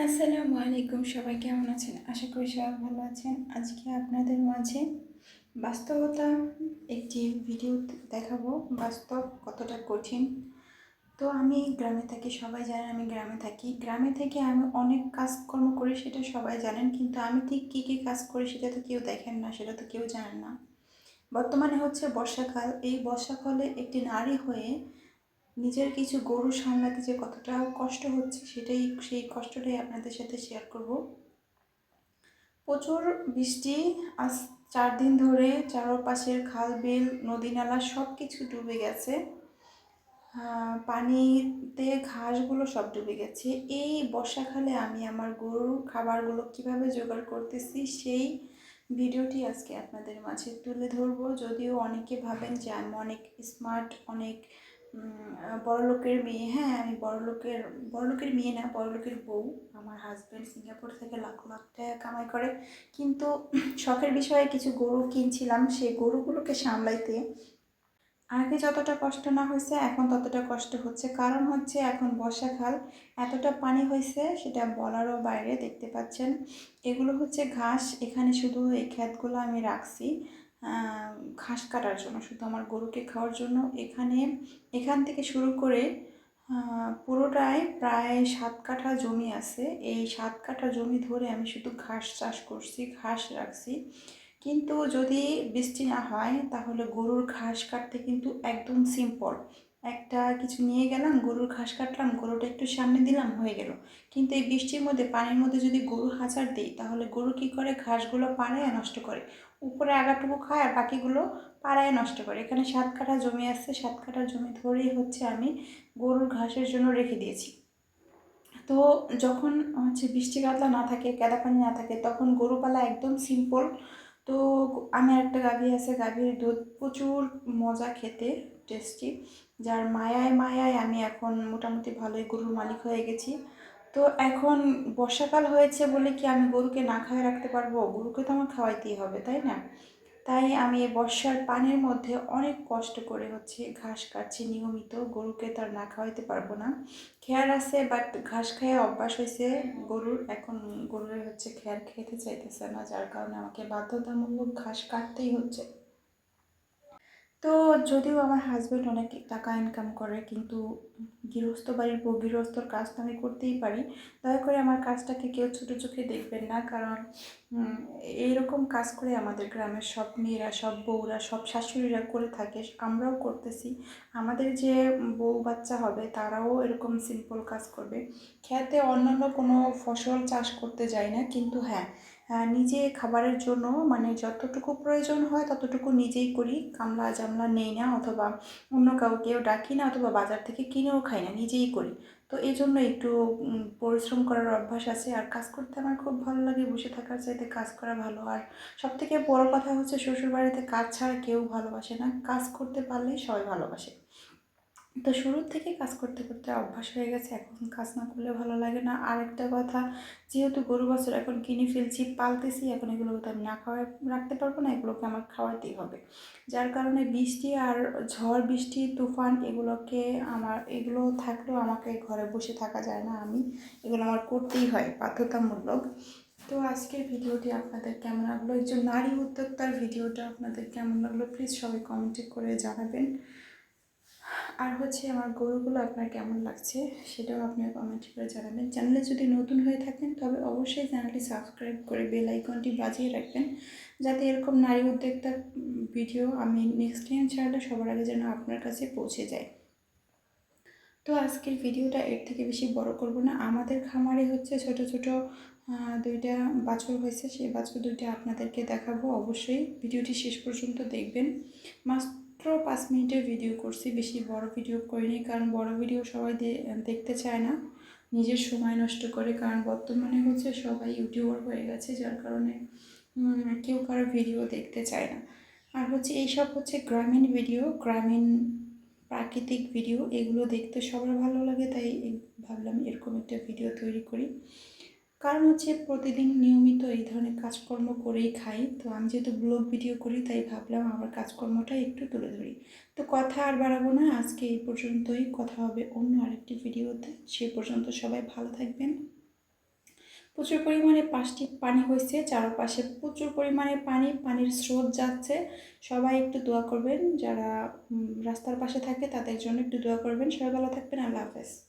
আসসালামু আলাইকুম, সবাই কেমন আছেন? আশা করি সবাই ভালো আছেন। আজকে আপনাদের মাঝে বাস্তবতা একটি ভিডিও দেখাবো। বাস্তব কতটা কঠিন। তো আমি গ্রামে থাকি, সবাই জানেন আমি গ্রামে থাকি। গ্রামে থেকে আমি অনেক কাজকর্ম করি, সেটা সবাই জানেন, কিন্তু আমি ঠিক কী কী কাজ করি সেটা তো কেউ দেখেন না, সেটা তো কেউ জানেন না। বর্তমানে হচ্ছে বর্ষাকাল। এই বর্ষাকালে একটি নারী হয়ে নিজের কিছু গরু সামলাতে যে কতটা কষ্ট হচ্ছে, সেই কষ্টটাই আপনাদের সাথে শেয়ার করব। প্রচুর বৃষ্টি। আজ 4 দিন ধরে চারপাশের খাল বিল নদী নালা সব কিছু ডুবে গেছে। পানিতে ঘাসগুলো সব ডুবে গেছে। এই বর্ষাকালে আমি আমার গরুর খাবারগুলো কিভাবে জোগাড় করতেছি সেই ভিডিওটি আজকে আপনাদের মাঝে তুলে ধরবো। যদিও অনেকে ভাবেন যে আমি অনেক স্মার্ট, অনেক বড়লোকের মেয়ে। হ্যাঁ, আমি বড়লোকের মেয়ে না, বড়লোকের বউ। আমার হাজব্যান্ড সিঙ্গাপুর থেকে লাখ লাখ টাকা কামাই করে, কিন্তু শখের বিষয়ে কিছু গরু কিনছিলাম। সেই গরুগুলোকে সামলাইতে আগে যতটা কষ্ট না হয়েছে এখন ততটা কষ্ট হচ্ছে। কারণ হচ্ছে এখন বর্ষাকাল, এতটা পানি হয়েছে সেটা বলারও বাইরে। দেখতে পাচ্ছেন এগুলো হচ্ছে ঘাস। এখানে শুধু এই ক্ষেতগুলো আমি রাখছি ঘাস কাটার জন্য, শুধু আমার গরুকে খাওয়ার জন্য। এখান থেকে শুরু করে পুরোটাই প্রায় 7 কাঠা জমি আছে। এই 7 কাঠা জমি ধরে আমি শুধু ঘাস চাষ করছি, ঘাস রাখছি। কিন্তু যদি বৃষ্টি না হয় তাহলে গরুর ঘাস কাটতে কিন্তু একদম সিম্পল। একটা কিছু নিয়ে গেলাম, গরুর ঘাস কাটলাম, গরুটা একটু সামনে দিলাম, হয়ে গেল। কিন্তু এই বৃষ্টির মধ্যে, পানির মধ্যে যদি গরু হাঁচার দিই তাহলে গরু কী করে, ঘাসগুলো পাড়ায় নষ্ট করে। উপরে আগাটুকু খায় আর বাকিগুলো পাড়ায় নষ্ট করে। এখানে 7 কাঠা জমি আছে, 7 কাঠা জমি ধরেই হচ্ছে আমি গরুর ঘাসের জন্য রেখে দিয়েছি। তো যখন হচ্ছে বৃষ্টি কাতলা না থাকে, কাদা পানি না থাকে, তখন গরু পালা একদম সিম্পল। তো আমার একটা গাভী আছে, গাভীর দুধ প্রচুর মজা খেতে, টেস্টি, যার মায়ায় মায়ায় আমি এখন মোটামুটি ভালোই গরুর মালিক হয়ে গেছি। তো এখন বর্ষাকাল হয়েছে বলে কি আমি গরুকে না খাওয়াই রাখতে পারবো? গরুকে তো আমার খাওয়াইতেই হবে, তাই না? তাই আমি এই বর্ষার পানির মধ্যে অনেক কষ্ট করে হচ্ছে ঘাস কাটছি নিয়মিত। গরুকে তো আর না খাওয়াইতে পারবো না। খেয়ার আছে, বাট ঘাস খেয়ে অভ্যাস হয়েছে গরুর। এখন গরুর হচ্ছে খেয়ার খেতে চাইতেছে না, যার কারণে আমাকে বাধ্যতামূলক ঘাস কাটতেই হচ্ছে। তো যদিও আমার হাজব্যান্ড অনেক টাকা ইনকাম করে, কিন্তু গৃহস্থ বাড়ির বউ, গৃহস্থর কাজ তো আমি করতেই পারি। দয়া করে আমার কাজটাকে কেউ ছোটো চোখে দেখবেন না, কারণ এইরকম কাজ করে আমাদের গ্রামের সব মেয়েরা, সব বউরা, সব শাশুড়িরা করে থাকে, আমরাও করতেছি। আমাদের যে বউ বাচ্চা হবে তারাও এরকম সিম্পল কাজ করবে। খেতে অন্যান্য কোনো ফসল চাষ করতে যায় না, কিন্তু হ্যাঁ, নিজে খাবারের জন্য মানে যতটুকু প্রয়োজন হয় ততটুকু নিজেই করি। কামলা জামলা নেই না, অথবা অন্য কাউকেও ডাকি না, অথবা বাজার থেকে কিনেও খাই না, নিজেই করি। তো এই জন্য একটু পরিশ্রম করার অভ্যাস আছে। আর কাজ করতে আমার খুব ভালো লাগে, বসে থাকার চাইতে কাজ করা ভালো। আর সবথেকে বড় কথা হচ্ছে শ্বশুরবাড়িতে কাজ ছাড়া কেউ ভালোবাসে না, কাজ করতে পারলেই সবাই ভালোবাসে। তো শুরুর থেকে কাজ করতে করতে অভ্যাস হয়ে গেছে, এখন কাজ না করলে ভালো লাগে না। আর একটা কথা, যেহেতু গরু বাছুর এখন কিনে ফেলছি, পালতেছি, এখন এগুলোকে তো আমি না খাওয়াই রাখতে পারবো না, এগুলোকে আমার খাওয়াতেই হবে। যার কারণে বৃষ্টি আর ঝড় বৃষ্টি তুফান এগুলো থাকলেও আমাকে ঘরে বসে থাকা যায় না, এগুলো আমার করতেই হয় বাধ্যতামূলক। তো আজকের ভিডিওটি আপনাদের কেমন লাগলো, এই যে নারী উদ্যোক্তার ভিডিওটা আপনাদের কেমন লাগলো, প্লিজ সবাই কমেন্টে করে জানাবেন। আর হচ্ছে আমার গরুগুলো আপনার কেমন লাগছে সেটাও আপনি কমেন্ট করে জানাবেন। চ্যানেলে যদি নতুন হয়ে থাকেন তবে অবশ্যই চ্যানেলটি সাবস্ক্রাইব করে বেল আইকনটি বাজিয়ে রাখবেন, যাতে এরকম নারী উদ্যোক্তার ভিডিও আমি নেক্সট টাইম ছাড়লে সবার আগে যেন আপনার কাছে পৌঁছে যায়। তো আজকের ভিডিওটা এর থেকে বেশি বড় করব না। আমাদের খামারে হচ্ছে ছোট ছোট 2টা বাছুর হয়েছে, সেই বাছুর 2টা আপনাদেরকে দেখাবো। অবশ্যই ভিডিওটি শেষ পর্যন্ত দেখবেন। মাত্র 5 মিনিটের ভিডিও করছি, বেশি বড় ভিডিও করিনি, কারণ বড় ভিডিও সবাই দেখতে চায় না, নিজের সময় নষ্ট করে। কারণ বর্তমানে হচ্ছে সবাই ইউটিউবার হয়ে গেছে, যার কারণে কেউ কারো ভিডিও দেখতে চায় না। আর হচ্ছে এইসব হচ্ছে গ্রামীণ ভিডিও, গ্রামীণ প্রাকৃতিক ভিডিও, এগুলো দেখতে সবার ভালো লাগে, তাই ভাবলাম এরকম একটা ভিডিও তৈরি করি। কারণ হচ্ছে প্রতিদিন নিয়মিত এই ধরনের কাজকর্ম করেই খাই, তো আমি যেহেতু ব্লগ ভিডিও করি তাই ভাবলাম আমার কাজকর্মটা একটু তুলে ধরি। তো কথা আর বাড়াবো না, আজকে এই পর্যন্তই। কথা হবে অন্য আরেকটি ভিডিওতে। সে পর্যন্ত সবাই ভালো থাকবেন, প্রচুর পরিমাণে পানি হয়েছে, চারপাশে প্রচুর পরিমাণে পানির স্রোত যাচ্ছে। সবাই একটু দোয়া করবেন, যারা রাস্তার পাশে থাকে তাদের জন্য একটু দোয়া করবেন। সবাই ভালো থাকবেন। আল্লাহ হাফেজ।